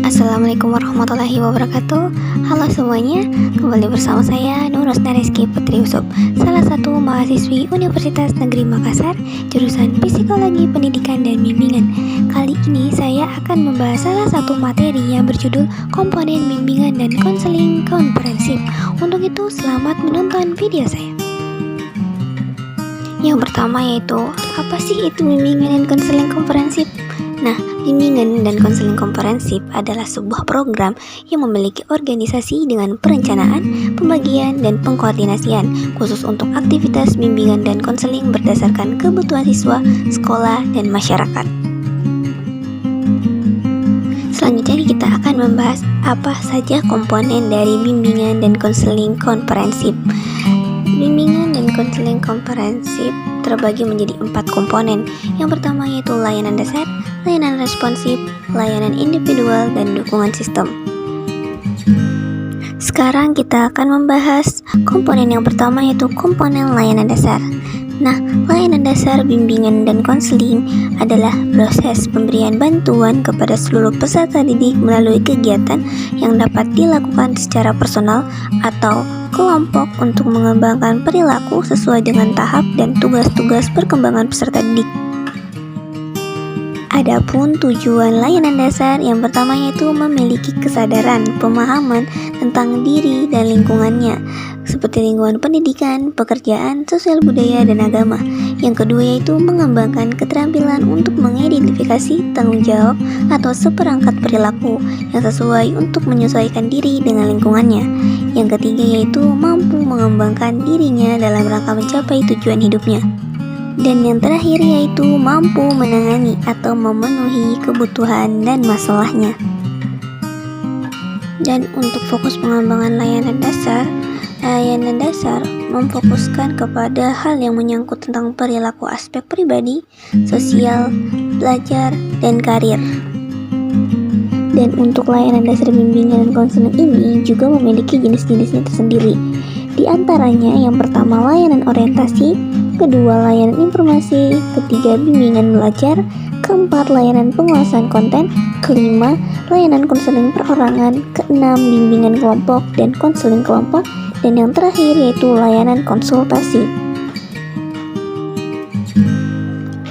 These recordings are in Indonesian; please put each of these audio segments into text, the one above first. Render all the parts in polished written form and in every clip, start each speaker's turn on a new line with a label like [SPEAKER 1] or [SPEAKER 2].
[SPEAKER 1] Assalamualaikum warahmatullahi wabarakatuh. Halo semuanya, kembali bersama saya Nur Rosna Rizky Putri Yusuf, salah satu mahasiswi Universitas Negeri Makassar, jurusan Psikologi Pendidikan dan Bimbingan. Kali ini saya akan membahas salah satu materi yang berjudul Komponen Bimbingan dan Konseling Komprehensif. Untuk itu, selamat menonton video saya. Yang pertama yaitu, apa sih itu bimbingan dan konseling komprehensif? Nah, bimbingan dan konseling komprehensif adalah sebuah program yang memiliki organisasi dengan perencanaan, pembagian, dan pengkoordinasian khusus untuk aktivitas bimbingan dan konseling berdasarkan kebutuhan siswa, sekolah, dan masyarakat. Selanjutnya kita akan membahas apa saja komponen dari bimbingan dan konseling komprehensif. Bimbingan dan konseling komprehensif terbagi menjadi 4 komponen. Yang pertama yaitu layanan dasar, layanan responsif, layanan individual, dan dukungan sistem. Sekarang kita akan membahas komponen yang pertama yaitu komponen layanan dasar. Nah, layanan dasar bimbingan dan konseling adalah proses pemberian bantuan kepada seluruh peserta didik melalui kegiatan yang dapat dilakukan secara personal atau kelompok untuk mengembangkan perilaku sesuai dengan tahap dan tugas-tugas perkembangan peserta didik. Adapun tujuan layanan dasar yang pertama yaitu memiliki kesadaran, pemahaman tentang diri dan lingkungannya, seperti lingkungan pendidikan, pekerjaan, sosial budaya, dan agama. Yang kedua yaitu mengembangkan keterampilan untuk mengidentifikasi tanggung jawab atau seperangkat perilaku yang sesuai untuk menyesuaikan diri dengan lingkungannya. Yang ketiga yaitu mampu mengembangkan dirinya dalam rangka mencapai tujuan hidupnya. Dan yang terakhir yaitu mampu menangani atau memenuhi kebutuhan dan masalahnya. Dan untuk fokus pengembangan layanan dasar memfokuskan kepada hal yang menyangkut tentang perilaku aspek pribadi, sosial, belajar, dan karir. Dan untuk layanan dasar bimbingan dan konseling ini juga memiliki jenis-jenisnya tersendiri. Di antaranya yang pertama layanan orientasi, kedua layanan informasi, ketiga bimbingan belajar, keempat layanan penguasaan konten, kelima layanan konseling perorangan, keenam bimbingan kelompok dan konseling kelompok, dan yang terakhir yaitu layanan konsultasi.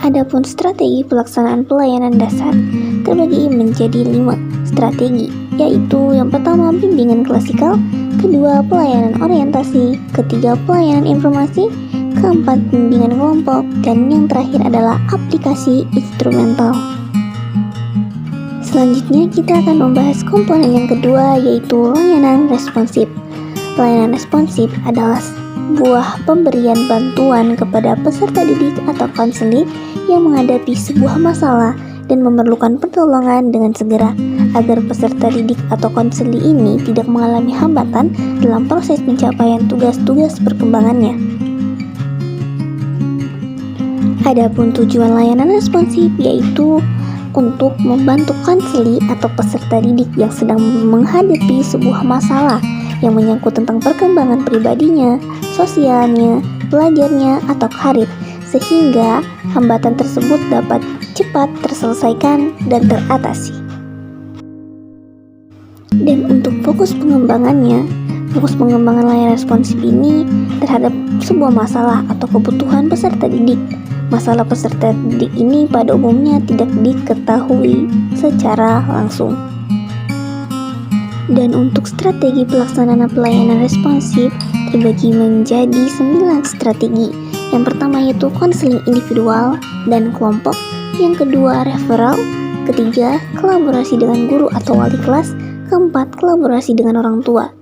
[SPEAKER 1] Adapun strategi pelaksanaan pelayanan dasar terbagi menjadi 5 strategi, yaitu yang pertama bimbingan klasikal, kedua pelayanan orientasi, ketiga pelayanan informasi, keempat bimbingan kelompok, dan yang terakhir adalah aplikasi instrumental. Selanjutnya kita akan membahas komponen yang kedua yaitu layanan responsif. Layanan responsif adalah sebuah pemberian bantuan kepada peserta didik atau konseling yang menghadapi sebuah masalah dan memerlukan pertolongan dengan segera agar peserta didik atau konseling ini tidak mengalami hambatan dalam proses pencapaian tugas-tugas perkembangannya. Adapun tujuan layanan responsif yaitu untuk membantu konseli atau peserta didik yang sedang menghadapi sebuah masalah yang menyangkut tentang perkembangan pribadinya, sosialnya, belajarnya, atau karir, sehingga hambatan tersebut dapat cepat terselesaikan dan teratasi. Dan untuk fokus pengembangan layanan responsif ini terhadap sebuah masalah atau kebutuhan peserta didik. Masalah peserta didik ini pada umumnya tidak diketahui secara langsung. Dan untuk strategi pelaksanaan pelayanan responsif terbagi menjadi 9 strategi. Yang pertama yaitu konseling individual dan kelompok, yang kedua referral, ketiga kolaborasi dengan guru atau wali kelas, keempat kolaborasi dengan orang tua,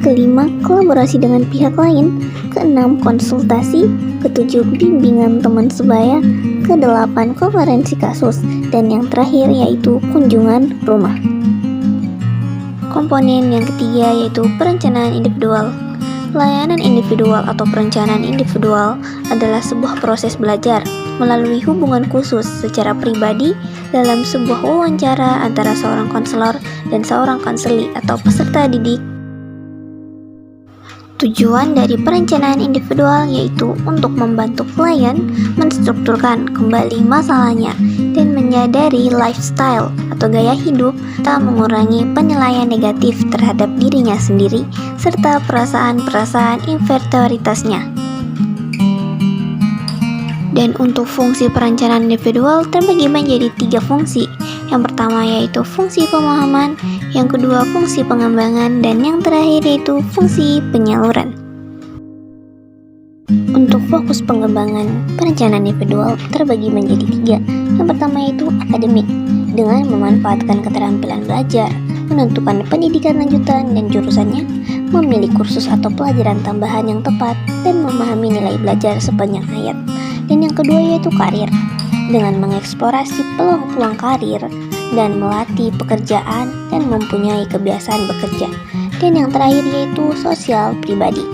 [SPEAKER 1] kelima kolaborasi dengan pihak lain, keenam konsultasi, ketujuh bimbingan teman sebaya, kedelapan konferensi kasus, dan yang terakhir yaitu kunjungan rumah. Komponen yang ketiga yaitu perencanaan individual. Layanan individual atau perencanaan individual adalah sebuah proses belajar melalui hubungan khusus secara pribadi dalam sebuah wawancara antara seorang konselor dan seorang konseli atau peserta didik. Tujuan dari perencanaan individual yaitu untuk membantu klien menstrukturkan kembali masalahnya dan menyadari lifestyle atau gaya hidup serta mengurangi penilaian negatif terhadap dirinya sendiri serta perasaan-perasaan inferioritasnya. Dan untuk fungsi perencanaan individual terbagi menjadi 3 fungsi. Yang pertama yaitu fungsi pemahaman, yang kedua fungsi pengembangan, dan yang terakhir yaitu fungsi penyaluran. Untuk fokus pengembangan perencanaan individual terbagi menjadi 3. Yang pertama yaitu akademik, dengan memanfaatkan keterampilan belajar, menentukan pendidikan lanjutan dan jurusannya, memilih kursus atau pelajaran tambahan yang tepat, dan memahami nilai belajar sepanjang hayat. Dan yang kedua yaitu karir, dengan mengeksplorasi peluang-peluang karir dan melatih pekerjaan dan mempunyai kebiasaan bekerja. Dan yang terakhir yaitu sosial pribadi.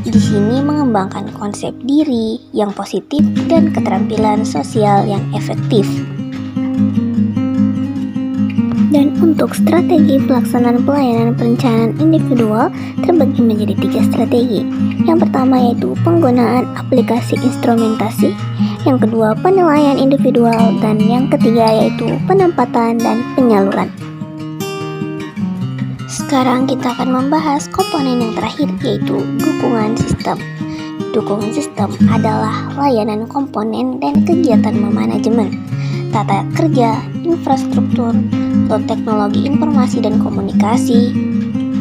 [SPEAKER 1] Di sini mengembangkan konsep diri yang positif dan keterampilan sosial yang efektif. Dan untuk strategi pelaksanaan pelayanan perencanaan individual terbagi menjadi 3 strategi. Yang pertama yaitu penggunaan aplikasi instrumentasi, yang kedua penilaian individual, dan yang ketiga yaitu penempatan dan penyaluran. Sekarang kita akan membahas komponen yang terakhir yaitu dukungan sistem. Dukungan sistem adalah layanan komponen dan kegiatan memanajemen, tata kerja, infrastruktur, atau teknologi informasi dan komunikasi,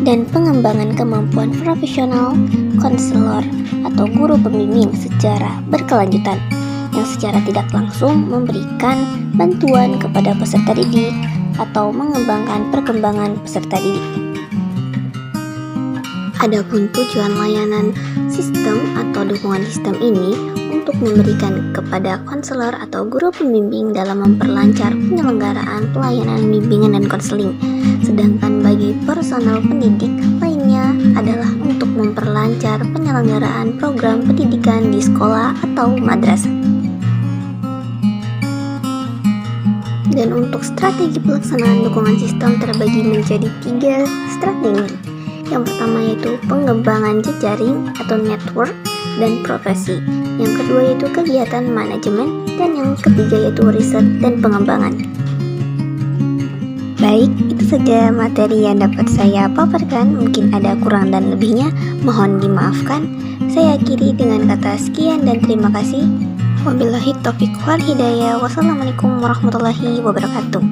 [SPEAKER 1] dan pengembangan kemampuan profesional, konselor, atau guru pembimbing secara berkelanjutan, yang secara tidak langsung memberikan bantuan kepada peserta didik atau mengembangkan perkembangan peserta didik. Adapun tujuan layanan sistem atau dukungan sistem ini untuk memberikan kepada konselor atau guru pembimbing dalam memperlancar penyelenggaraan pelayanan bimbingan dan konseling. Sedangkan bagi personal pendidik lainnya adalah untuk memperlancar penyelenggaraan program pendidikan di sekolah atau madrasah. Dan untuk strategi pelaksanaan dukungan sistem terbagi menjadi 3 strategi. Yang pertama yaitu pengembangan jejaring atau network dan profesi. Yang kedua yaitu kegiatan manajemen, dan yang ketiga yaitu riset dan pengembangan. Baik, itu saja materi yang dapat saya paparkan. Mungkin ada kurang dan lebihnya, mohon dimaafkan. Saya akhiri dengan kata sekian dan terima kasih. Wabillahi taufiq wal hidayah. Wassalamualaikum warahmatullahi wabarakatuh.